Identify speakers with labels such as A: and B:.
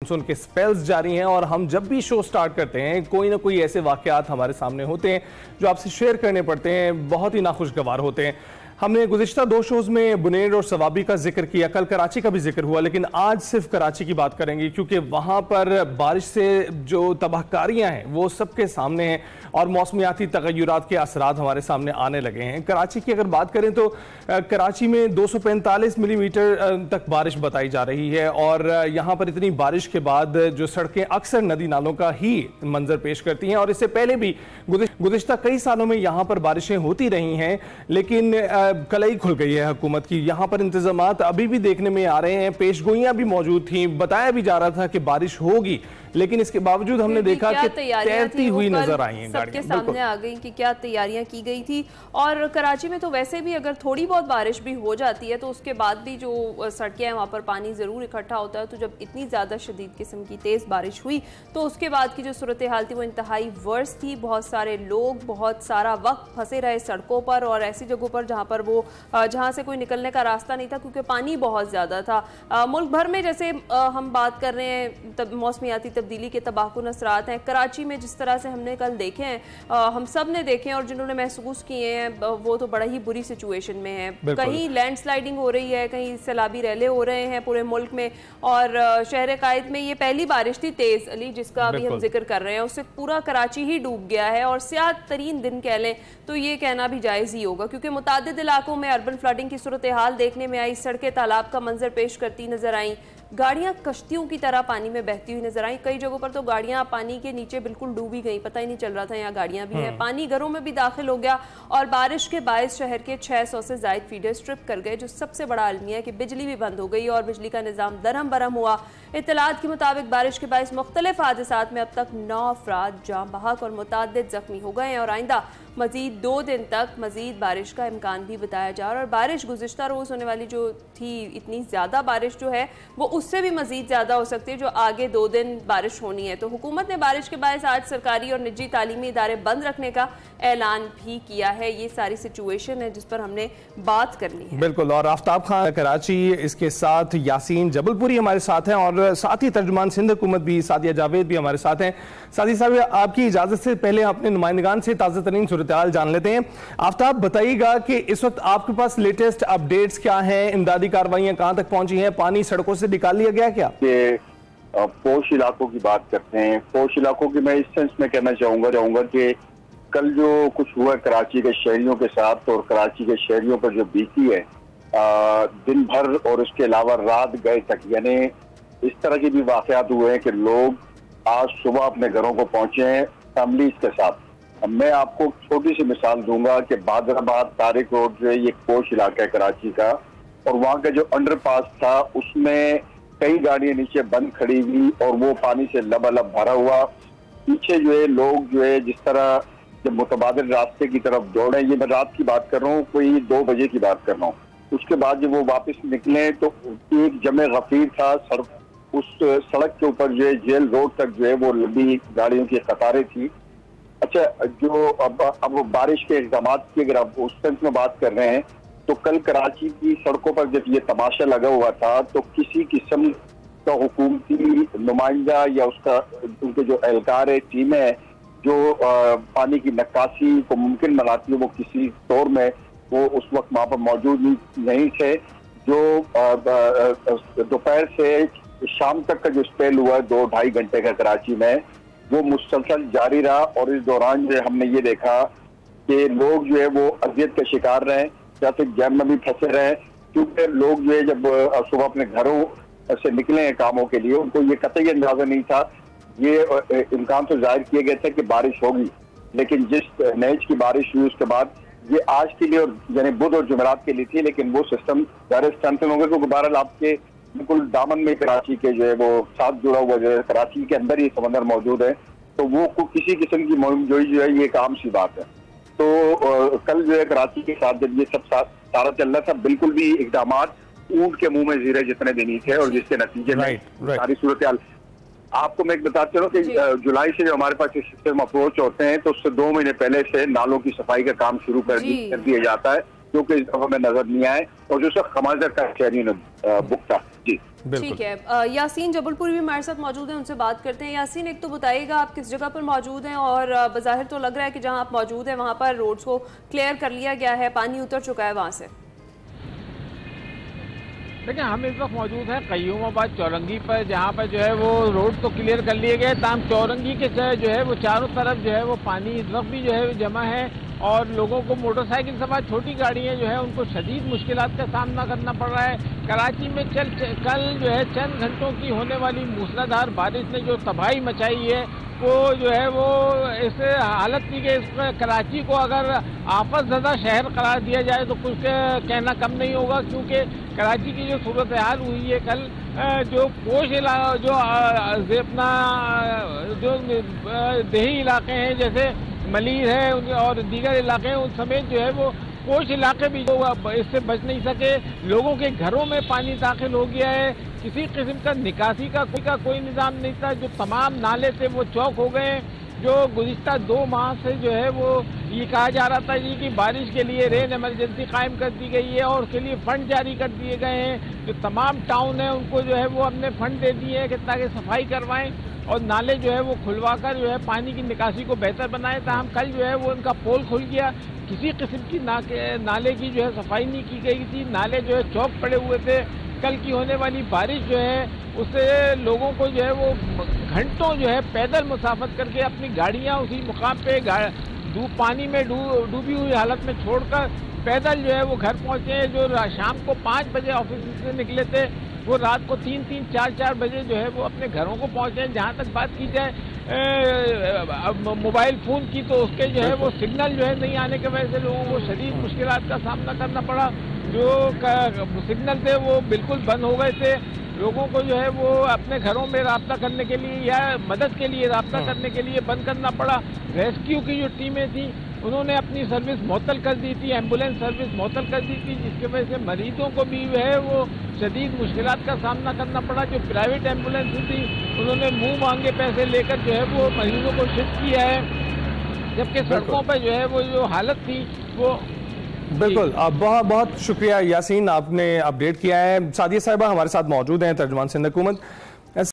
A: Monsoon के spells जारी हैं और हम जब भी शो स्टार्ट करते हैं कोई ना कोई ऐसे वाकयात हमारे सामने होते हैं जो आपसे शेयर करने पड़ते हैं, बहुत ही नाखुशगवार होते हैं। हमने गुज़िश्ता 2 शोज़ में बुनेर और सवाबी का जिक्र किया, कल कराची का भी जिक्र हुआ, लेकिन आज सिर्फ कराची की बात करेंगे क्योंकि वहाँ पर बारिश से जो तबाहकारियाँ हैं वो सबके सामने हैं और मौसमियाती तगय्युरात के असरात हमारे सामने आने लगे हैं। कराची की अगर बात करें तो कराची में 245 मिलीमीटर तक बारिश बताई जा रही है और यहाँ पर इतनी बारिश के बाद जो सड़कें अक्सर नदी नालों का ही मंजर पेश करती हैं और इससे पहले भी गुज़िश्ता कई सालों में यहाँ पर बारिशें होती रही हैं, लेकिन कलई खुल गई है हुकूमत की। यहाँ पर इंतजामात अभी भी देखने में आ रहे हैं, पेशगोइयां भी मौजूद थी, बताया भी जा रहा था कि बारिश होगी, लेकिन इसके बावजूद हमने देखा कि तैरती हुई नजर आई हैं गाड़ियां।
B: सबके सामने आ गई कि क्या तैयारियां की गई थी। और कराची में तो वैसे भी अगर थोड़ी बहुत बारिश भी हो जाती है तो उसके बाद भी जो सड़कें हैं वहाँ पर पानी ज़रूर इकट्ठा होता है। तो जब इतनी ज़्यादा शदीद किस्म की तेज़ बारिश हुई तो उसके बाद की जो सूरत हाल थी वो इंतहाई वर्स थी। बहुत सारे लोग बहुत सारा वक्त फंसे रहे सड़कों पर और ऐसी जगहों पर जहाँ से कोई निकलने का रास्ता नहीं था क्योंकि पानी बहुत ज़्यादा था। मुल्क भर में जैसे हम बात कर रहे हैं मौसमियाती तब्दीली के तबाहकुन असरात हैं, कराची में जिस तरह से हमने कल देखे हैं, हम सब ने देखे हैं और जिन्होंने महसूस किए हैं वो तो बड़ा ही बुरी सिचुएशन में है। कहीं लैंडस्लाइडिंग हो रही है, कहीं सैलाबी रैले हो रहे हैं पूरे मुल्क में और शहर कायद में ये पहली बारिश थी तेज अली जिसका अभी हम जिक्र कर रहे हैं, उससे पूरा कराची ही डूब गया है और सियाह तरीन दिन कह लें तो ये कहना भी जायज़ ही होगा क्योंकि मुतादिद इलाकों में अर्बन फ्लडिंग की सूरत हाल देखने में आई। सड़कें तालाब का मंजर पेश करती नजर आई, गाड़ियां कश्तियों की तरह पानी में बहती हुई नजर आई। कई जगहों पर तो गाड़ियां पानी के नीचे बिल्कुल डूबी गई, पता ही नहीं चल रहा था यहाँ गाड़ियां भी हैं। पानी घरों में भी दाखिल हो गया और बारिश के बायस शहर के 600 से जायद फीडर स्ट्रिप कर गए, जो सबसे बड़ा अलमिया है कि बिजली भी बंद हो गई और बिजली का निज़ाम दरहम बरहम हुआ। इत्तलात के मुताबिक बारिश के बायस मुख्तलिफ हादसात में अब तक 9 अफराद जाँ बहक और मुतादिद जख्मी हो गए हैं और आइंदा मजीद 2 दिन तक मजीद बारिश का इम्कान भी बताया जा रहा है। और बारिश गुज़िश्ता रोज़ होने वाली जो थी इतनी ज़्यादा बारिश जो है वो उससे भी मजीद ज़्यादा हो सकती है जो आगे 2 दिन बारिश होनी है। तो हुकूमत ने बारिश के बायस आज सरकारी और निजी तालीमी इदारे बंद रखने का ऐलान भी किया है। ये सारी सिचुएशन है जिस पर हमने बात करनी है।
A: बिल्कुल, और आफ्ताब खान कराची, इसके साथ यासीन जबलपुरी हमारे साथ हैं और साथ ही तर्जुमान सिंध हुकूमत भी सादिया जावेद भी हमारे साथ हैं। सादी साहब, आपकी इजाजत से पहले अपने नुमाइंदगान से ताज़ा तरीन सूरत हाल जान लेते हैं। आफ्ताब, बताइएगा कि इस वक्त आपके पास लेटेस्ट अपडेट्स क्या हैं, इमदादी कार्रवाइयां कहां तक पहुंची हैं, पानी सड़कों से निकाल लिया गया क्या?
C: पोश इलाकों की बात करते हैं। पोश इलाकों की मैं इस सेंस में कहना चाहूंगा कि कल जो कुछ हुआ कराची के शहरियों के साथ और कराची के शहरियों पर जो बीती है दिन भर और उसके अलावा रात गए तक, यानी इस तरह के भी वाकयात हुए हैं कि लोग आज सुबह अपने घरों को पहुंचे हैं फैमिलीज के साथ। मैं आपको छोटी सी मिसाल दूंगा कि बादराबाद तारिक रोड जो है ये पोश इलाका है कराची का और वहाँ का जो अंडरपास था उसमें कई गाड़ियां नीचे बंद खड़ी हुई और वो पानी से लबालब भरा हुआ। पीछे जो है लोग जो है जिस तरह जब मुतबादिल रास्ते की तरफ दौड़े, ये मैं रात की बात कर रहा हूँ, कोई 2 बजे की बात कर रहा हूँ। उसके बाद जब वो वापस निकले तो एक जमे गफीर था उस सड़क के ऊपर जो है जेल रोड तक जो है वो लंबी गाड़ियों की कतारें थी। अच्छा, जो अब बारिश के इल्जाम की अगर आप उस सेंस में बात कर रहे हैं तो कल कराची की सड़कों पर जब ये तमाशा लगा हुआ था तो किसी किस्म का हुकूमती नुमाइंदा या उनके जो एहलकार है, टीमें है जो पानी की नक्काशी को मुमकिन बनाती है, वो किसी तौर में वो उस वक्त वहाँ पर मौजूद नहीं थे। जो दोपहर से शाम तक का जो स्पेल हुआ 2-2.5 घंटे का कराची में, वो मुसलसल जारी रहा और इस दौरान जो हमने ये देखा कि लोग जो है वो अजियत के शिकार रहे या फिर जैम में भी फंसे रहे, क्योंकि लोग जो है जब सुबह अपने घरों से निकले हैं कामों के लिए, उनको ये कतई अंदाजा नहीं था। ये इम्कान तो जाहिर किए गए थे कि बारिश होगी, लेकिन जिस नेच की बारिश हुई उसके बाद ये आज के लिए और यानी बुध और जुमेरात के लिए थी, लेकिन वो सिस्टम ज़्यादा स्ट्रेंथन हो गया क्योंकि बहरहाल आपके बिल्कुल दामन में कराची के जो है वो साथ जुड़ा हुआ जो है, कराची के अंदर ही समंदर मौजूद है, तो वो किसी किस्म की मुहिम जो है ये एक आम सी बात है। तो कल जो है कराची के साथ जब ये सब सारा चल रहा था, बिल्कुल भी इकदाम ऊंट के मुंह में जीरे जितने भी नहीं थे और जिसके नतीजे में सारी सूरत हाल आपको मैं एक बताता चलूं कि जुलाई से जो हमारे पास ये सिस्टम अप्रोच होते हैं तो उससे 2 महीने पहले से नालों की सफाई का काम शुरू कर दिया जाता है, जो कि इस दफा में नजर नहीं आए और जो सब खमाजर का शहरी ने बुक था। जी
B: ठीक है, यासीन जबलपुर भी हमारे साथ मौजूद हैं, उनसे बात करते हैं। यासीन, एक तो बताइएगा आप किस जगह पर मौजूद हैं, और बज़ाहिर तो लग रहा है कि जहां आप मौजूद हैं वहां पर रोड्स को क्लियर कर लिया गया है, पानी उतर चुका है वहां से।
D: देखिए, हम इस वक्त मौजूद हैं कय्यूमाबाद चौरंगी पर, जहाँ पर जो है वो रोड तो क्लियर कर लिए गए, ताम चौरंगी के जो है वो चारों तरफ जो है वो पानी इस वक्त भी जो है जमा है, और लोगों को मोटरसाइकिल सवार छोटी गाड़ियाँ जो है उनको शदीद मुश्किलात का सामना करना पड़ रहा है। कराची में कल जो है चंद घंटों की होने वाली मूसलाधार बारिश ने जो तबाही मचाई है, वो जो है वो इस हालत थी कि इस कराची को अगर आफतज़दा शहर करार दिया जाए तो कुछ कहना कम नहीं होगा, क्योंकि कराची की जो सूरत हाल हुई है कल, जो पोश इलाका जो अपना जो देही इलाके हैं जैसे मलीर है और दीगर इलाके हैं, उन समेत जो है वो पोश इलाके भी जो इससे बच नहीं सके। लोगों के घरों में पानी दाखिल हो गया है, किसी किस्म का निकासी का कोई निज़ाम नहीं था। जो तमाम नाले थे वो चौक हो गए। जो गुज़िश्ता 2 माह से जो है वो ये कहा जा रहा था जी कि बारिश के लिए रेन इमरजेंसी कायम कर दी गई है और उसके लिए फ़ंड जारी कर दिए गए हैं। जो तमाम टाउन है उनको जो है वो हमने फ़ंड दे दिए हैं कि ताकि सफाई करवाएं और नाले जो है वो खुलवाकर जो है पानी की निकासी को बेहतर बनाए। ताहम कल जो है वो उनका पोल खुल गया, किसी किस्म की नाले की जो है सफाई नहीं की गई थी, नाले जो है चौक पड़े हुए थे। कल की होने वाली बारिश जो है उससे लोगों को जो है वो घंटों जो है पैदल मुसाफत करके अपनी गाड़ियां उसी मुकाम पे पानी में डूबी हुई हालत में छोड़कर पैदल जो है वो घर पहुंचे। जो शाम को 5 बजे ऑफिस से निकले थे वो रात को 3-3, 4-4 बजे जो है वो अपने घरों को पहुंचे। जहां तक बात की जाए मोबाइल फ़ोन की, तो उसके जो है वो सिग्नल जो है नहीं आने की वजह से लोगों को शदीद मुश्किलात का सामना करना पड़ा। जो सिग्नल थे वो बिल्कुल बंद हो गए थे। लोगों को जो है वो अपने घरों में राब्ता करने के लिए या मदद के लिए राब्ता करने के लिए बंद करना पड़ा। रेस्क्यू की जो टीमें थी उन्होंने अपनी सर्विस मुअत्तल कर दी थी, एम्बुलेंस सर्विस मुअत्तल कर दी थी, जिसकी वजह से मरीजों को भी जो है वो शदीद मुश्किलात का सामना करना पड़ा। जो प्राइवेट एम्बुलेंस थी उन्होंने मुंह मांगे पैसे लेकर जो है वो मरीजों को शिफ्ट किया है, जबकि सड़कों पर जो है वो जो हालत थी वो
A: बिल्कुल। बहुत बहुत शुक्रिया यासीन, आपने अपडेट किया है। सादिया साहिबा हमारे साथ मौजूद हैं, तर्जुमान सिंध हुकूमत।